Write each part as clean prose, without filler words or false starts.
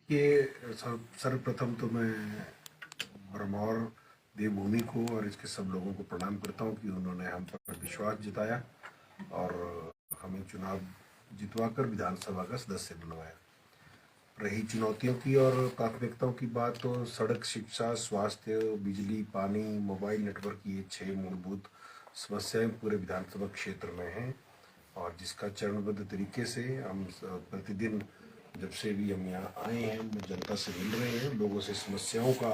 ये सर्वप्रथम तो मैं ब्रह्मौर देवभूमि को और इसके सब लोगों को प्रणाम करता हूँ कि उन्होंने हम पर विश्वास जताया और हमें चुनाव जितवाकर विधानसभा का सदस्य बनवाया। रही चुनौतियों की और प्राथमिकताओं की बात, तो सड़क, शिक्षा, स्वास्थ्य, बिजली, पानी, मोबाइल नेटवर्क, ये 6 मूलभूत समस्याएं पूरे विधानसभा क्षेत्र में हैं और जिसका चरणबद्ध तरीके से हम प्रतिदिन, जब से भी हम यहाँ आए हैं, हम जनता से मिल रहे हैं, लोगों से समस्याओं का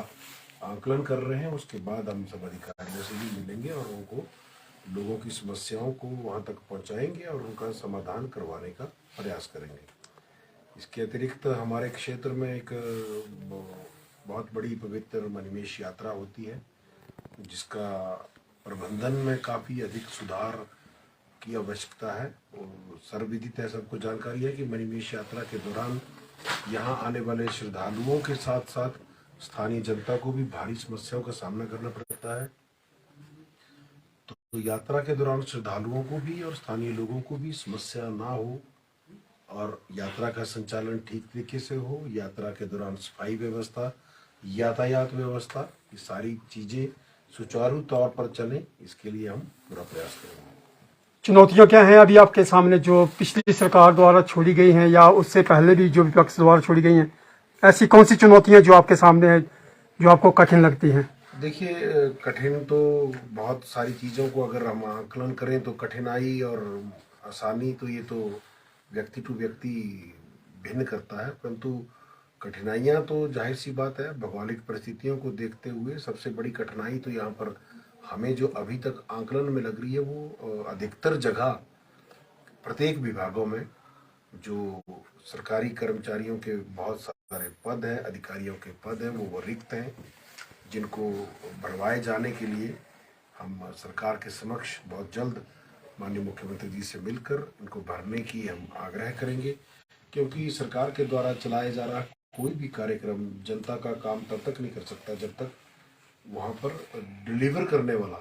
आकलन कर रहे हैं। उसके बाद हम सब अधिकारियों से भी मिलेंगे और उनको लोगों की समस्याओं को वहाँ तक पहुँचाएंगे और उनका समाधान करवाने का प्रयास करेंगे। इसके अतिरिक्त हमारे क्षेत्र में एक बहुत बड़ी पवित्र मणिमहेश यात्रा होती है, जिसका प्रबंधन में काफ़ी अधिक सुधार की आवश्यकता है। सर्वविदित है, सबको जानकारी है कि मणिमहेश यात्रा के दौरान यहाँ आने वाले श्रद्धालुओं के साथ साथ स्थानीय जनता को भी भारी समस्याओं का सामना करना पड़ता है। तो यात्रा के दौरान श्रद्धालुओं को भी और स्थानीय लोगों को भी समस्या ना हो और यात्रा का संचालन ठीक तरीके से हो, यात्रा के दौरान सफाई व्यवस्था, यातायात व्यवस्था, ये सारी चीज़ें सुचारू तौर पर चलें, इसके लिए हम पूरा प्रयास करेंगे। चुनौतियां क्या हैं अभी आपके सामने, जो पिछली सरकार द्वारा छोड़ी गई हैं या उससे पहले भी जो विपक्ष द्वारा छोड़ी गई हैं? ऐसी कौन सी चुनौतियां जो आपके सामने हैं, जो आपको कठिन लगती हैं? देखिए, कठिन तो बहुत सारी चीज़ों को अगर हम आकलन करें तो कठिनाई और आसानी तो ये तो व्यक्ति टू व्यक्ति भिन्न करता है, परंतु कठिनाइयाँ तो जाहिर सी बात है, भौगोलिक परिस्थितियों को देखते हुए सबसे बड़ी कठिनाई तो यहाँ पर हमें जो अभी तक आकलन में लग रही है, वो अधिकतर जगह प्रत्येक विभागों में जो सरकारी कर्मचारियों के बहुत सारे पद हैं, अधिकारियों के पद हैं, वो रिक्त हैं, जिनको बढ़वाए जाने के लिए हम सरकार के समक्ष बहुत जल्द माननीय मुख्यमंत्री जी से मिलकर इनको भरने की हम आग्रह करेंगे। क्योंकि सरकार के द्वारा चलाया जा रहा कोई भी कार्यक्रम जनता का काम तब तक नहीं कर सकता जब तक वहाँ पर डिलीवर करने वाला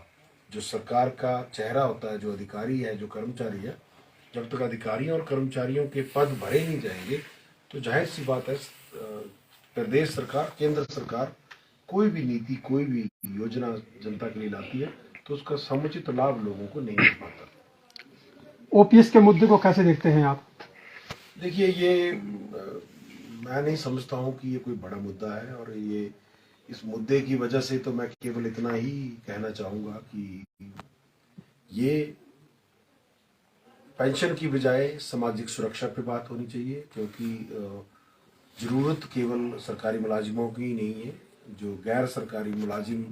जो सरकार का चेहरा होता है, जो अधिकारी है, जो कर्मचारी है, जब तक अधिकारियों और कर्मचारियों के पद भरे नहीं जाएंगे तो जाहिर सी बात है, प्रदेश सरकार, केंद्र सरकार कोई भी नीति, कोई भी योजना जनता के लिए लाती है तो उसका समुचित लाभ लोगों को नहीं मिल पाता। ओपीएस के मुद्दे को कैसे देखते हैं आप? देखिए, ये मैं नहीं समझता हूँ कि ये कोई बड़ा मुद्दा है और ये इस मुद्दे की वजह से तो मैं केवल इतना ही कहना चाहूँगा कि ये पेंशन की बजाय सामाजिक सुरक्षा पे बात होनी चाहिए, क्योंकि ज़रूरत केवल सरकारी मुलाजिमों की ही नहीं है, जो गैर सरकारी मुलाजिम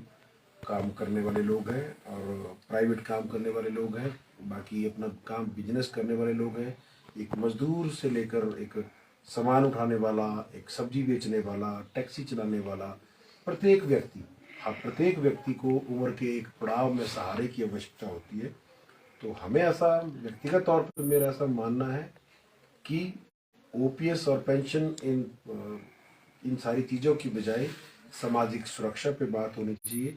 काम करने वाले लोग हैं और प्राइवेट काम करने वाले लोग हैं, बाकी अपना काम बिजनेस करने वाले लोग हैं, एक मजदूर से लेकर एक सामान उठाने वाला, एक सब्जी बेचने वाला, टैक्सी चलाने वाला, प्रत्येक व्यक्ति को उम्र के एक पड़ाव में सहारे की आवश्यकता होती है। तो हमें ऐसा व्यक्तिगत तौर पर मेरा ऐसा मानना है कि ओपीएस और पेंशन इन सारी चीज़ों की बजाय सामाजिक सुरक्षा पे बात होनी चाहिए,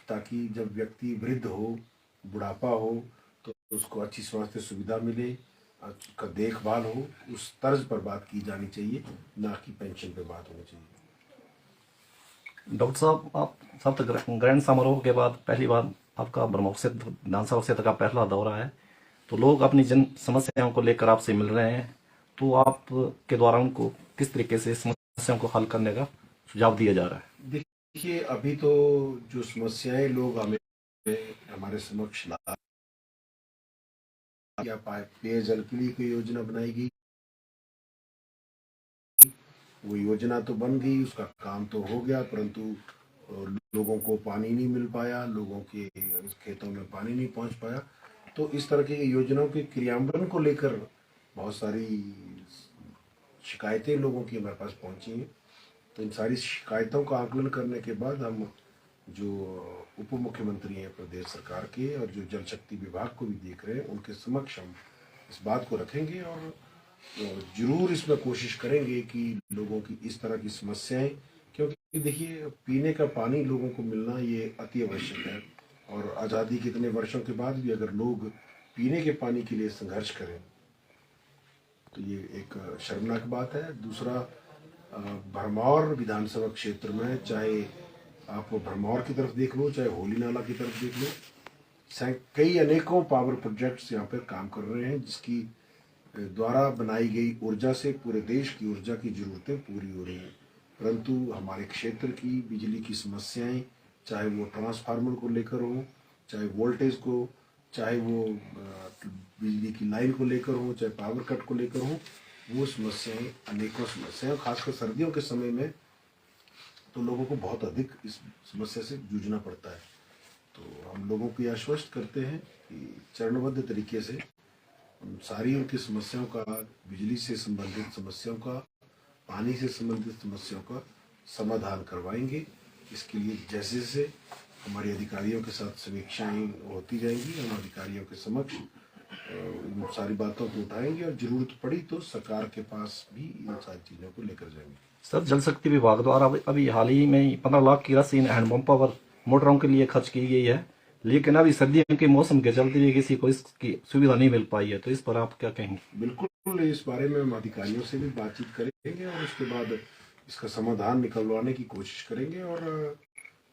ताकि जब व्यक्ति वृद्ध हो, बुढ़ापा हो, तो उसको अच्छी स्वास्थ्य सुविधा मिले, उसका देखभाल हो, उस तर्ज पर बात की जानी चाहिए, ना कि पेंशन पे बात होनी चाहिए। डॉक्टर साहब, आप शपथ ग्रहण समारोह के बाद पहली बार आपका ब्रह्मौर से विधानसभा क्षेत्र का पहला दौरा है, तो लोग अपनी जन समस्याओं को लेकर आपसे मिल रहे हैं, तो आप के द्वारा उनको किस तरीके से समस्याओं को हल करने का सुझाव दिया जा रहा है? देखिए, अभी तो जो समस्याएं लोग हमारे समक्ष ला, पेयजल के लिए कोई योजना बनाई गई, वो योजना तो बन गई, उसका काम तो हो गया, परंतु लोगों को पानी नहीं मिल पाया, लोगों के खेतों में पानी नहीं पहुंच पाया। तो इस तरह की योजनाओं के क्रियान्वयन को लेकर बहुत सारी शिकायतें लोगों की हमारे पास पहुंची हैं। तो इन सारी शिकायतों का आकलन करने के बाद हम जो उप मुख्यमंत्री हैं प्रदेश सरकार के और जो जल शक्ति विभाग को भी देख रहे हैं, उनके समक्ष हम इस बात को रखेंगे और जरूर इसमें कोशिश करेंगे कि लोगों की इस तरह की समस्याएं, क्योंकि देखिए, पीने का पानी लोगों को मिलना ये अति आवश्यक है और आज़ादी के इतने वर्षों के बाद भी अगर लोग पीने के पानी के लिए संघर्ष करें तो ये एक शर्मनाक बात है। दूसरा, भरमौर विधानसभा क्षेत्र में, चाहे आप भरमौर की तरफ देख लो, चाहे होली नाला की तरफ देख लो, कई अनेकों पावर प्रोजेक्ट्स यहाँ पर काम कर रहे हैं, जिसकी द्वारा बनाई गई ऊर्जा से पूरे देश की ऊर्जा की जरूरतें पूरी हो रही हैं। परंतु हमारे क्षेत्र की बिजली की समस्याएं, चाहे वो ट्रांसफार्मर को लेकर हो, चाहे वोल्टेज को, चाहे वो बिजली की लाइन को लेकर हो, चाहे पावर कट को लेकर हो, वो समस्याएं, अनेकों समस्याएं, खासकर सर्दियों के समय में तो लोगों को बहुत अधिक इस समस्या से जूझना पड़ता है। तो हम लोगों को यह आश्वस्त करते हैं कि चरणबद्ध तरीके से सारी उनकी समस्याओं का, बिजली से संबंधित समस्याओं का, पानी से संबंधित समस्याओं का समाधान करवाएंगे। इसके लिए जैसे जैसे हमारे अधिकारियों के साथ समीक्षाएं होती जाएंगी, हम अधिकारियों के समक्ष इन सारी बातों को उठाएंगे और जरूरत पड़ी तो सरकार के पास भी इन सारी चीज़ों को लेकर जाएंगे। सर, जल शक्ति विभाग द्वारा अभी हाल ही में 15 लाख की राशि हैंडपंप पावर मोटरों के लिए खर्च की गई है, लेकिन अभी सर्दियों के मौसम के चलते भी किसी को इसकी सुविधा नहीं मिल पाई है, तो इस पर आप क्या कहेंगे? बिल्कुल, इस बारे में हम अधिकारियों से भी बातचीत करेंगे और उसके बाद इसका समाधान निकलवाने की कोशिश करेंगे, और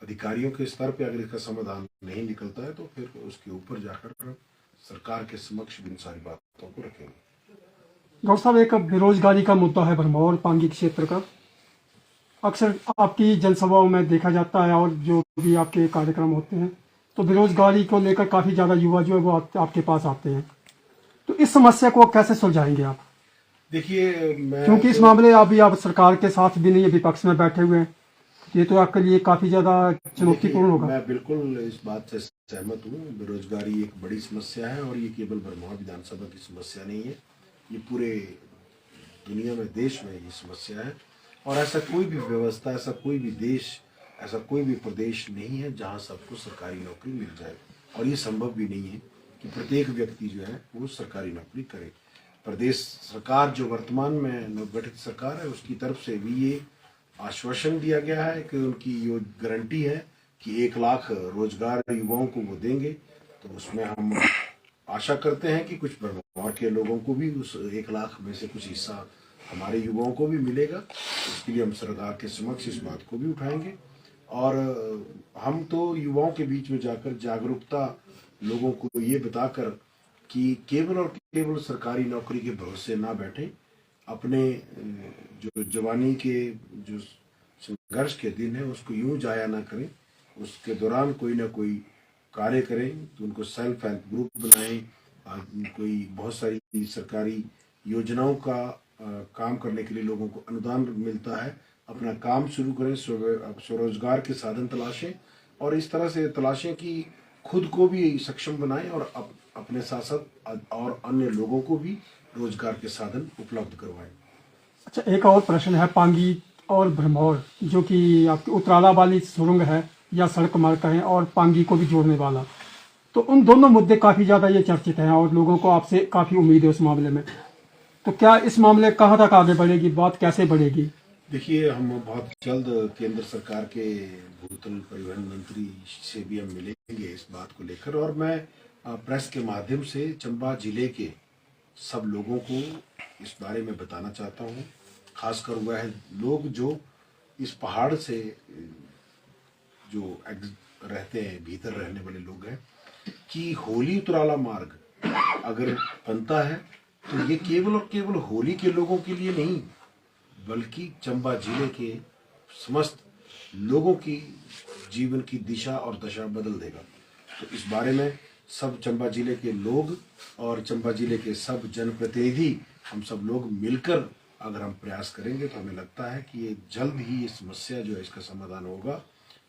अधिकारियों के स्तर पे अगर इसका समाधान नहीं निकलता है तो फिर उसके ऊपर जाकर सरकार के समक्ष इन सारी बातों को रखेंगे। डॉक्टर साहब, एक बेरोजगारी का मुद्दा है भरमौर पांगी क्षेत्र का। अक्सर आपकी जनसभाओं में देखा जाता है और जो भी आपके कार्यक्रम होते हैं, तो बेरोजगारी को लेकर काफ़ी ज़्यादा युवा जो है वो आपके पास आते हैं। तो इस समस्या को कैसे सुलझाएंगे आप? देखिए, क्योंकि इस मामले अभी आप सरकार के साथ भी नहीं है, विपक्ष में बैठे हुए हैं, ये तो आपके लिए काफ़ी ज़्यादा चुनौतीपूर्ण होगा। मैं बिल्कुल इस बात से सहमत हूँ। बेरोजगारी एक बड़ी समस्या है और ये केवल भरमौर विधानसभा की समस्या नहीं है, ये पूरे दुनिया में, देश में ये समस्या है। और ऐसा कोई भी व्यवस्था, ऐसा कोई भी देश, ऐसा कोई भी प्रदेश नहीं है जहाँ सबको सरकारी नौकरी मिल जाए, और ये संभव भी नहीं है कि प्रत्येक व्यक्ति जो है वो सरकारी नौकरी करे। प्रदेश सरकार जो वर्तमान में नवगठित सरकार है, उसकी तरफ से भी ये आश्वासन दिया गया है कि उनकी ये गारंटी है कि 1 लाख रोजगार युवाओं को वो देंगे। तो उसमें हम आशा करते हैं कि कुछ भरमौर के लोगों को भी उस 1 लाख में से कुछ हिस्सा हमारे युवाओं को भी मिलेगा। इसके लिए हम सरकार के समक्ष इस बात को भी उठाएंगे, और हम तो युवाओं के बीच में जाकर जागरूकता लोगों को ये बताकर कि केवल और केवल सरकारी नौकरी के भरोसे ना बैठे, अपने जो जवानी के जो संघर्ष के दिन है उसको यूं जाया ना करें, उसके दौरान कोई ना कोई कार्य करें। तो उनको सेल्फ हेल्प ग्रुप बनाएं, कोई बहुत सारी सरकारी योजनाओं का काम करने के लिए लोगों को अनुदान मिलता है, अपना काम शुरू करें, स्वरोजगार के साधन तलाशें, और इस तरह से तलाशें कि खुद को भी सक्षम बनाएं और अपने साथ साथ और अन्य लोगों को भी रोजगार के साधन उपलब्ध करवाएं। अच्छा, एक और प्रश्न है, पांगी और भरमौर जो कि आपकी उतराला वाली सुरंग है या सड़क मार्ग है, और पांगी को भी जोड़ने वाला, तो उन दोनों मुद्दे काफ़ी ज़्यादा ये चर्चित हैं और लोगों को आपसे काफ़ी उम्मीद है उस मामले में। तो क्या इस मामले कहाँ तक आगे बढ़ेगी, बात कैसे बढ़ेगी? देखिए, हम बहुत जल्द केंद्र सरकार के भूतल परिवहन मंत्री से भी हम मिलेंगे इस बात को लेकर, और मैं प्रेस के माध्यम से चंबा जिले के सब लोगों को इस बारे में बताना चाहता हूँ, खासकर वह लोग जो इस पहाड़ से जो रहते हैं, भीतर रहने वाले लोग हैं, कि होली उतराला मार्ग अगर बनता है तो ये केवल और केवल होली के लोगों के लिए नहीं, बल्कि चंबा जिले के समस्त लोगों की जीवन की दिशा और दशा बदल देगा। तो इस बारे में सब चंबा जिले के लोग और चंबा जिले के सब जनप्रतिनिधि, हम सब लोग मिलकर अगर हम प्रयास करेंगे तो हमें लगता है कि ये जल्द ही ये समस्या जो है इसका समाधान होगा,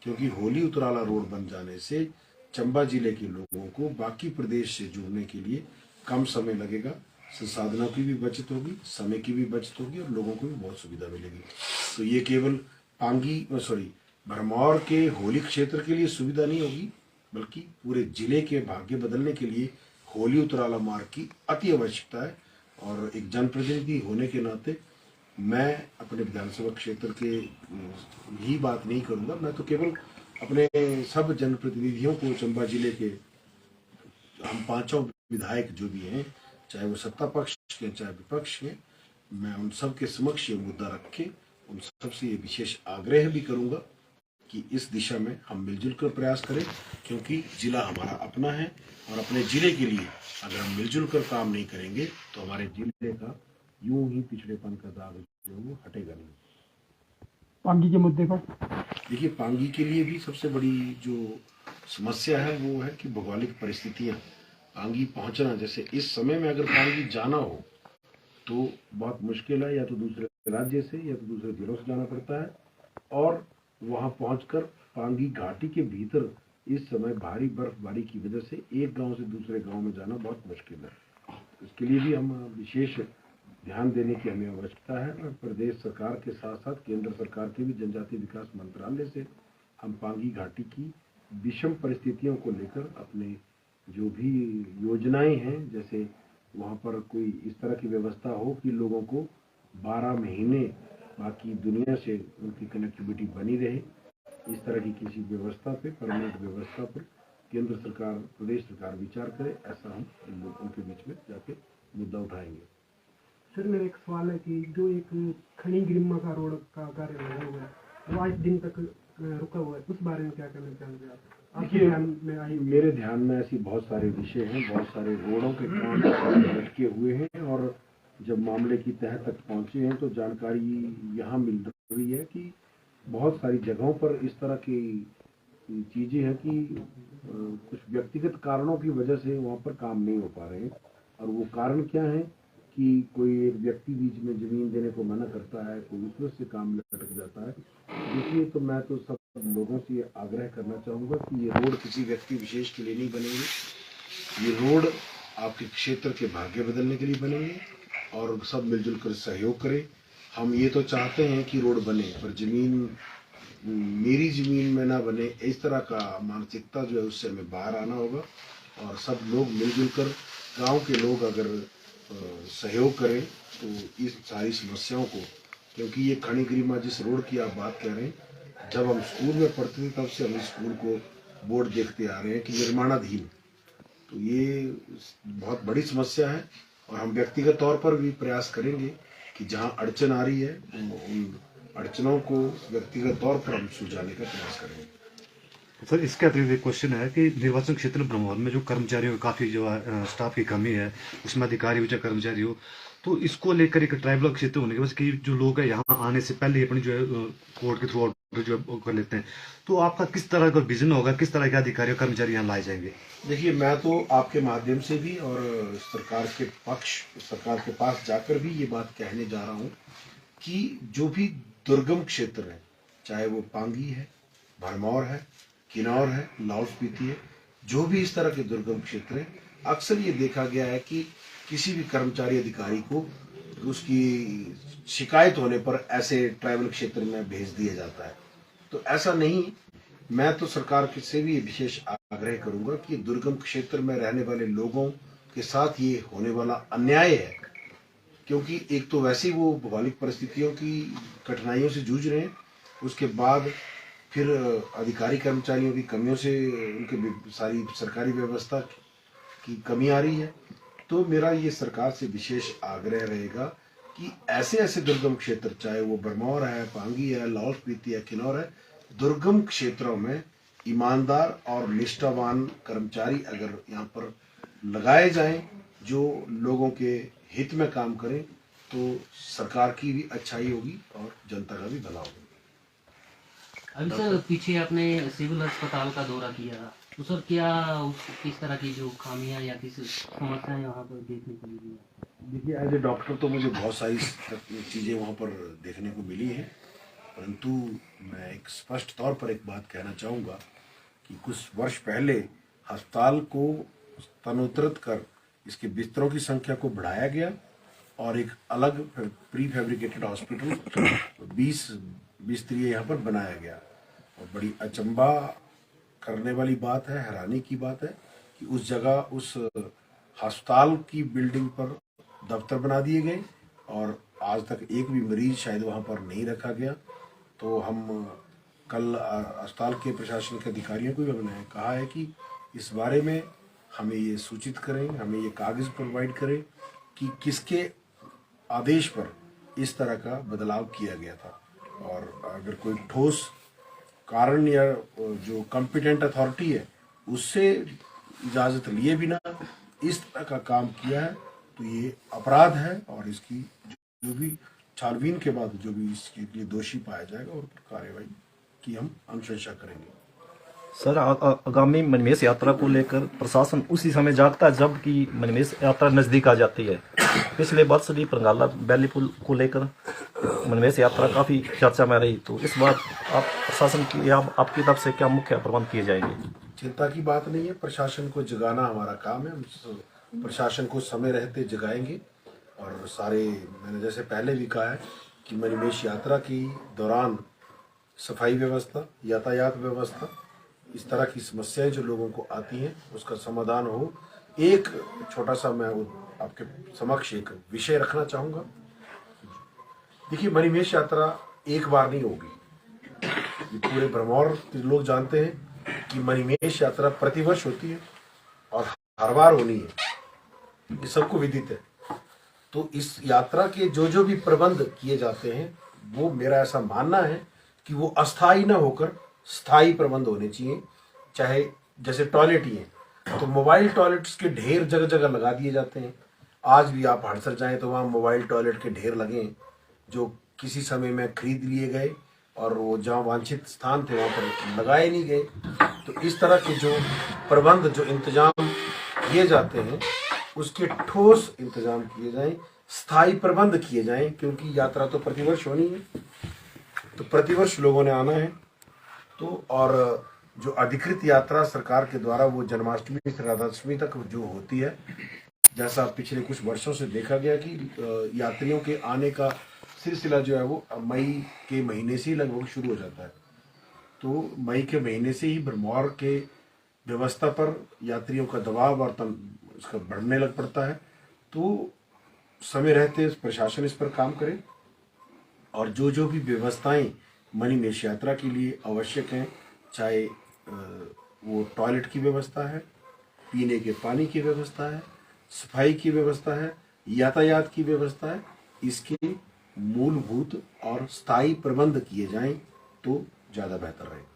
क्योंकि होली उतराला रोड बन जाने से चंबा जिले के लोगों को बाकी प्रदेश से जुड़ने के लिए कम समय लगेगा, संसाधनों की भी बचत होगी, समय की भी बचत होगी, और लोगों को भी बहुत सुविधा मिलेगी। तो ये केवल भरमौर के होली क्षेत्र के लिए सुविधा नहीं होगी, बल्कि पूरे जिले के भाग्य बदलने के लिए होली उतराला मार्ग की अति आवश्यकता है। और एक जनप्रतिनिधि होने के नाते मैं अपने विधानसभा क्षेत्र के ही बात नहीं करूंगा, मैं तो केवल अपने सब जनप्रतिनिधियों को, चंबा जिले के हम 5 विधायक जो भी हैं, चाहे वो सत्ता पक्ष के चाहे विपक्ष के, मैं उन सब के समक्ष ये मुद्दा रख के उन सबसे ये विशेष आग्रह भी करूंगा कि इस दिशा में हम मिलजुल कर प्रयास करें, क्योंकि जिला हमारा अपना है और अपने जिले के लिए अगर हम मिलजुल कर काम नहीं करेंगे तो हमारे जिले का यूं ही पिछड़ेपन का दाग जो है वो हटेगा नहीं। पांगी के मुद्दे पर देखिए, पांगी के लिए भी सबसे बड़ी जो समस्या है वो है कि भौगोलिक परिस्थितियां, पांगी पहुंचना, जैसे इस समय में अगर पांगी जाना हो तो बहुत मुश्किल है, या तो दूसरे राज्य से या तो दूसरे जिलों से जाना पड़ता है, और वहां पहुंचकर पांगी घाटी के भीतर इस समय भारी बर्फबारी की वजह से एक गांव से दूसरे गांव में जाना बहुत मुश्किल है। इसके लिए भी हम विशेष ध्यान देने की हमें आवश्यकता है, और प्रदेश सरकार के साथ साथ केंद्र सरकार के भी जनजातीय विकास मंत्रालय से हम पांगी घाटी की विषम परिस्थितियों को लेकर अपने जो भी योजनाएं हैं, जैसे वहाँ पर कोई इस तरह की व्यवस्था हो कि लोगों को 12 महीने बाकी दुनिया से उनकी कनेक्टिविटी बनी रहे, इस तरह की किसी व्यवस्था पे, परमानेंट व्यवस्था पर केंद्र सरकार, प्रदेश सरकार विचार करे, ऐसा हम उनके बीच में जाके मुद्दा उठाएंगे। सर, मेरा एक सवाल है कि जो एक खनी गिरिम्मा का रोड का कार्य लगा हुआ है वो आज दिन तक रुका हुआ है, उस बारे में क्या करना चाहेंगे आप? आपके ध्यान में आई? मेरे ध्यान में ऐसी बहुत सारे विषय हैं, बहुत सारे रोडों के काम लटके हुए हैं, और जब मामले की तह तक पहुंचे हैं तो जानकारी यहाँ मिल रही है कि बहुत सारी जगहों पर इस तरह की चीजें हैं कि कुछ व्यक्तिगत कारणों की वजह से वहाँ पर काम नहीं हो पा रहे हैं। और वो कारण क्या है कि कोई एक व्यक्ति बीच में जमीन देने को मना करता है, कोई उस वजह से काम लटक जाता है। इसलिए तो मैं तो सब लोगों से ये आग्रह करना चाहूँगा कि ये रोड किसी व्यक्ति विशेष के लिए नहीं बनेंगे, ये रोड आपके क्षेत्र के भाग्य बदलने के लिए बनेंगे, और सब मिलजुल कर सहयोग करें। हम ये तो चाहते हैं कि रोड बने, पर जमीन मेरी जमीन में ना बने, इस तरह का मानसिकता जो है उससे हमें बाहर आना होगा, और सब लोग मिलजुल कर, गाँव के लोग अगर सहयोग करें तो इस सारी समस्याओं को, क्योंकि ये खनी गिरिम्मा जिस रोड की आप बात कह रहे हैं, जब हम स्कूल में पढ़ते थे तब से हम स्कूल को बोर्ड देखते आ रहे हैं कि निर्माणाधीन, तो ये बहुत बड़ी समस्या है। और हम व्यक्तिगत तौर पर भी प्रयास करेंगे कि जहां अड़चन आ रही है उन अड़चनों को व्यक्तिगत तौर पर हम सुलझाने का प्रयास करेंगे। सर, इसके अतिरिक्त एक क्वेश्चन है कि निर्वाचन क्षेत्र ब्रह्मौर में जो कर्मचारियों की काफ़ी जो है स्टाफ की कमी है, उसमें अधिकारी हो चाहे कर्मचारी हो, तो इसको लेकर एक ट्राइबल क्षेत्र होने के वजह से जो लोग हैं यहाँ आने से पहले अपनी जो है कोर्ट के थ्रू ऑर्डर जो है कर लेते हैं, तो आपका किस तरह का विजन होगा, किस तरह के अधिकारी और कर्मचारी यहाँ लाए जाएंगे? देखिए, मैं तो आपके माध्यम से भी और सरकार के पास जाकर भी ये बात कहने जा रहा हूँ कि जो भी दुर्गम क्षेत्र है, चाहे वो पांगी है, भरमौर है, किन्नौर है, लाहौल स्पीति है, जो भी इस तरह के दुर्गम क्षेत्र है, अक्सर ये देखा गया है कि किसी भी कर्मचारी अधिकारी को उसकी शिकायत होने पर ऐसे ट्राइबल क्षेत्र में भेज दिया जाता है। तो ऐसा नहीं, मैं तो सरकार से भी विशेष आग्रह करूंगा कि दुर्गम क्षेत्र में रहने वाले लोगों के साथ ये होने वाला अन्याय है, क्योंकि एक तो वैसे ही वो भौगोलिक परिस्थितियों की कठिनाइयों से जूझ रहे हैं, उसके बाद फिर अधिकारी कर्मचारियों की कमियों से उनके सारी सरकारी व्यवस्था की कमी आ रही है। तो मेरा ये सरकार से विशेष आग्रह रहेगा कि ऐसे ऐसे दुर्गम क्षेत्र, चाहे वो भरमौर है, पांगी है, लाहौल स्पीति है, किन्नौर है, दुर्गम क्षेत्रों में ईमानदार और निष्ठावान कर्मचारी अगर यहाँ पर लगाए जाएं, जो लोगों के हित में काम करें, तो सरकार की भी अच्छाई होगी और जनता का भी भला होगा। अभी सर, पीछे आपने सिविल अस्पताल का दौरा किया, तो सर क्या किस तरह की जो खामियां या किस समस्याएं वहाँ पर देखने को मिली? देखिए, एज ए डॉक्टर तो मुझे बहुत सारी चीज़ें वहाँ पर देखने को मिली हैं, परंतु मैं एक स्पष्ट तौर पर एक बात कहना चाहूँगा कि कुछ वर्ष पहले अस्पताल को स्तरोन्नत कर इसके बिस्तरों की संख्या को बढ़ाया गया और एक अलग प्री फैब्रिकेटेड हॉस्पिटल 20 बिस्तरीय यहाँ पर बनाया गया। और बड़ी अचंभा करने वाली बात है, हैरानी की बात है कि उस जगह उस अस्पताल की बिल्डिंग पर दफ्तर बना दिए गए और आज तक एक भी मरीज शायद वहाँ पर नहीं रखा गया। तो हम कल अस्पताल के प्रशासन के अधिकारियों को भी हमने कहा है कि इस बारे में हमें ये सूचित करें, हमें ये कागज प्रोवाइड करें कि किसके आदेश पर इस तरह का बदलाव किया गया था। और अगर कोई ठोस कारण या जो कॉम्पिटेंट अथॉरिटी है उससे इजाज़त लिए बिना इस तरह का काम किया है तो ये अपराध है, और इसकी जो भी छानबीन के बाद जो भी इसके लिए दोषी पाया जाएगा और कार्रवाई की हम अनुशंसा करेंगे। सर, आगामी मणिमहेश यात्रा को लेकर प्रशासन उसी समय जागता है जब कि मणिमहेश यात्रा नजदीक आ जाती है। पिछले वर्ष भी पंगाला वैली पुल को लेकर मणिमहेश यात्रा काफी चर्चा में रही, तो इस बार आप प्रशासन की आपकी तरफ से क्या मुख्य प्रबंध किए जाएंगे? चिंता की बात नहीं है, प्रशासन को जगाना हमारा काम है। हम प्रशासन को समय रहते जगाएंगे और सारे, मैंने जैसे पहले भी कहा है कि मणिमहेश यात्रा के दौरान सफाई व्यवस्था, यातायात व्यवस्था, इस तरह की समस्याएं जो लोगों को आती हैं उसका समाधान हो। एक छोटा सा मैं आपके समक्ष एक विषय रखना चाहूँगा। देखिए, मणिमहेश यात्रा एक बार नहीं होगी। ये पूरे भरमौर के लोग जानते हैं कि मणिमहेश यात्रा प्रतिवर्ष होती है और हर बार होनी है, ये सबको विदित है। तो इस यात्रा के जो भी प्रबंध किए जाते हैं वो मेरा ऐसा मानना है कि वो अस्थायी न होकर स्थायी प्रबंध होने चाहिए। चाहे जैसे टॉयलेट ही है तो मोबाइल टॉयलेट्स के ढेर जगह जगह लगा दिए जाते हैं। आज भी आप हड़सर जाएं तो वहाँ मोबाइल टॉयलेट के ढेर लगे हैं जो किसी समय में खरीद लिए गए और वो जहाँ वांछित स्थान थे वहाँ पर लगाए नहीं गए। तो इस तरह के जो प्रबंध, जो इंतजाम किए जाते हैं उसके ठोस इंतजाम किए जाएं, स्थायी प्रबंध किए जाएं, क्योंकि यात्रा तो प्रतिवर्ष होनी है, तो प्रतिवर्ष लोगों ने आना है। तो और जो अधिकृत यात्रा सरकार के द्वारा वो जन्माष्टमी से राधाष्टमी तक जो होती है, जैसा पिछले कुछ वर्षों से देखा गया कि यात्रियों के आने का सिलसिला जो है वो मई के महीने से ही लगभग शुरू हो जाता है। तो मई के महीने से ही भरमौर के व्यवस्था पर यात्रियों का दबाव और इसका बढ़ने लग पड़ता है। तो समय रहते प्रशासन इस पर काम करे और जो भी व्यवस्थाएं मणिमहेश यात्रा के लिए आवश्यक हैं, चाहे वो टॉयलेट की व्यवस्था है, पीने के पानी की व्यवस्था है, सफाई की व्यवस्था है, यातायात की व्यवस्था है, इसके मूलभूत और स्थायी प्रबंध किए जाएं तो ज़्यादा बेहतर रहेगा।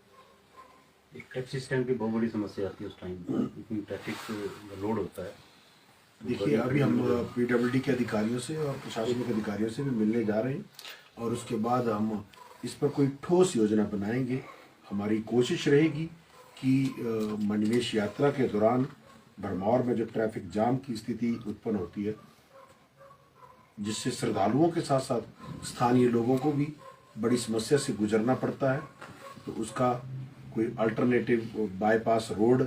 एक टैक्सी स्टैंड की बहुत बड़ी समस्या आती है उस टाइम, इतनी ट्रैफिक लोड होता है। देखिए, अभी हम पीडब्ल्यूडी के अधिकारियों से और प्रशासनिक अधिकारियों से भी मिलने जा रहे हैं और उसके बाद हम इस पर कोई ठोस योजना बनाएंगे। हमारी कोशिश रहेगी कि मणिमहेश यात्रा के दौरान भरमौर में जो ट्रैफिक जाम की स्थिति उत्पन्न होती है, जिससे श्रद्धालुओं के साथ साथ स्थानीय लोगों को भी बड़ी समस्या से गुजरना पड़ता है, तो उसका कोई अल्टरनेटिव बाईपास रोड,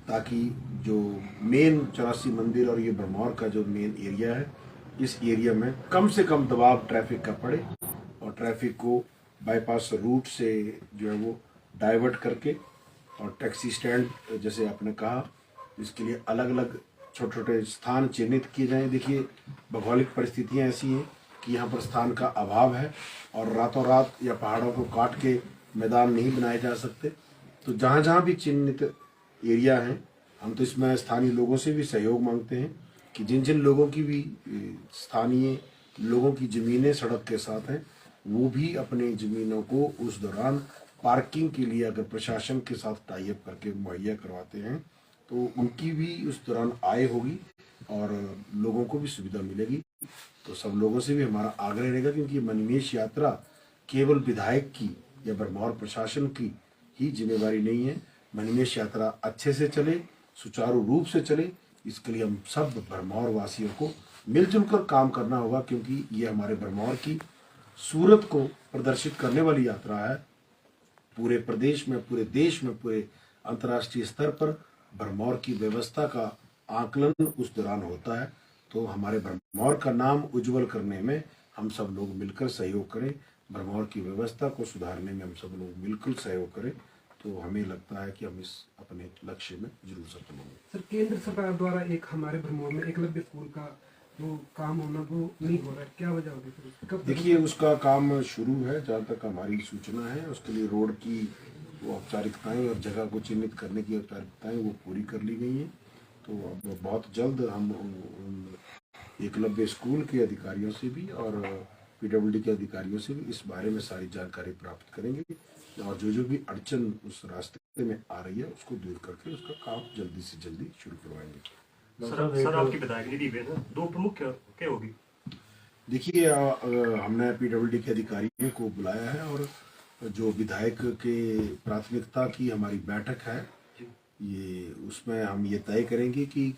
ताकि जो मेन 84 मंदिर और ये भरमौर का जो मेन एरिया है, इस एरिया में कम से कम दबाव ट्रैफिक का पड़े और ट्रैफिक को बाईपास रूट से जो है वो डाइवर्ट करके, और टैक्सी स्टैंड जैसे आपने कहा, इसके लिए अलग अलग छोटे छोटे स्थान चिन्हित किए जाएं। देखिए, भौगोलिक परिस्थितियां ऐसी हैं कि यहाँ पर स्थान का अभाव है और रातों रात या पहाड़ों को काट के मैदान नहीं बनाए जा सकते। तो जहाँ जहाँ भी चिन्हित एरिया हैं, हम तो इसमें स्थानीय लोगों से भी सहयोग मांगते हैं कि जिन जिन लोगों की भी स्थानीय लोगों की ज़मीनें सड़क के साथ हैं, वो भी अपने ज़मीनों को उस दौरान पार्किंग के लिए अगर प्रशासन के साथ टाई अप करके मुहैया करवाते हैं तो उनकी भी उस दौरान आय होगी और लोगों को भी सुविधा मिलेगी। तो सब लोगों से भी हमारा आग्रह रहेगा, क्योंकि मणिमहेश यात्रा केवल विधायक की या भरमौर प्रशासन की ही जिम्मेवारी नहीं है। मणिमहेश यात्रा अच्छे से चले, सुचारू रूप से चले, इसके लिए हम सब भरमौर वासियों को मिलजुल कर काम करना होगा, क्योंकि ये हमारे भरमौर की सूरत को प्रदर्शित करने वाली यात्रा है। पूरे प्रदेश में, पूरे देश में, पूरे अंतर्राष्ट्रीय स्तर पर भरमौर की व्यवस्था का आकलन उस दौरान होता है। तो हमारे भरमौर का नाम उज्जवल करने में हम सब लोग मिलकर सहयोग करें, भरमौर की व्यवस्था को सुधारने में हम सब लोग मिलकर सहयोग करें, तो हमें लगता है कि हम इस अपने लक्ष्य में जरूर सफल होंगे। सर, केंद्र सरकार द्वारा एक हमारे भरमौर में एकलव्य स्कूल का वो काम होना वो नहीं हो रहा है, क्या वजह होगी सर? कब? देखिए, उसका काम शुरू है, जहाँ तक हमारी सूचना है। उसके लिए रोड की वो औपचारिकताएं और जगह को चिन्हित करने की औपचारिकताएं वो पूरी कर ली गई हैं। तो अब बहुत जल्द हम एकलव्य स्कूल के अधिकारियों से भी और पीडब्ल्यूडी के अधिकारियों से भी इस बारे में सारी जानकारी प्राप्त करेंगे और जो भी अड़चन उस रास्ते में आ रही है उसको दूर करके उसका काम जल्दी से जल्दी शुरू करवाएंगे। सर आपकी विधायक निधि में दो प्रमुख क्या होगी? देखिए, हमने पीडब्ल्यूडी के अधिकारियों को बुलाया है और जो विधायक के प्राथमिकता की हमारी बैठक है, ये उसमें हम ये तय करेंगे कि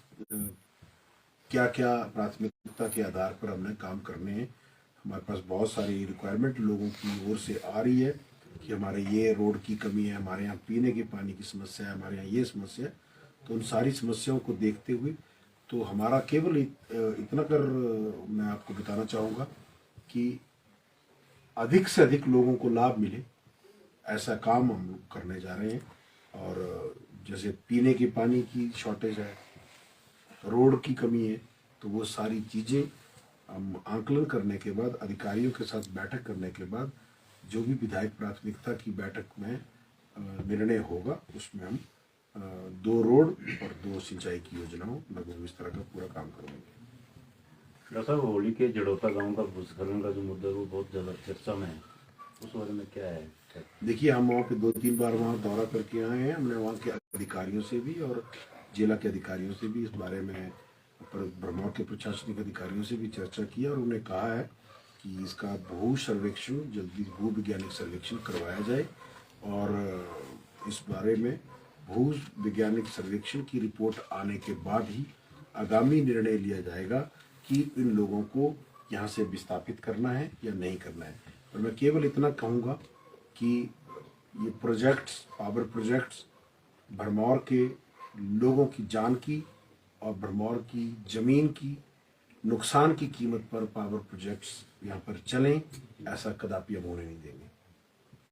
क्या क्या प्राथमिकता के आधार पर हमने काम करने हैं। हमारे पास बहुत सारी रिक्वायरमेंट लोगों की ओर से आ रही है कि हमारे ये रोड की कमी है, हमारे यहाँ पीने के पानी की समस्या है, हमारे यहाँ ये समस्या है। तो उन सारी समस्याओं को देखते हुए तो हमारा केवल इतना कर मैं आपको बताना चाहूँगा कि अधिक से अधिक लोगों को लाभ मिले, ऐसा काम हम लोग करने जा रहे हैं। और जैसे पीने के पानी की शॉर्टेज है, रोड की कमी है, तो वो सारी चीज़ें हम आंकलन करने के बाद, अधिकारियों के साथ बैठक करने के बाद, जो भी विधायक प्राथमिकता की बैठक में निर्णय होगा उसमें हम 2 रोड और 2 सिंचाई की योजनाओं लगभग इस तरह का पूरा काम करेंगे। डॉक्टर साहब, होली के जड़ोता गांव का भूस्खलन का जो मुद्दा है वो बहुत ज़्यादा चर्चा में है, उस बारे में क्या है? देखिए, हम वहाँ पे 2-3 बार वहाँ दौरा करके आए हैं। हमने वहाँ के अधिकारियों से भी और जिला के अधिकारियों से भी इस बारे में, ब्रह्मौर के प्रशासनिक अधिकारियों से भी चर्चा की और उन्हें कहा है कि इसका भू सर्वेक्षण जल्दी, भू वैज्ञानिक सर्वेक्षण करवाया जाए और इस बारे में भू वैज्ञानिक सर्वेक्षण की रिपोर्ट आने के बाद ही आगामी निर्णय लिया जाएगा कि इन लोगों को यहाँ से विस्थापित करना है या नहीं करना है। और मैं केवल इतना कहूँगा कि ये प्रोजेक्ट्स, पावर प्रोजेक्ट्स भरमौर के लोगों की जान की और भरमौर की ज़मीन की नुकसान की कीमत पर पावर प्रोजेक्ट्स यहाँ पर चलें, ऐसा कदापि हम होने नहीं देंगे।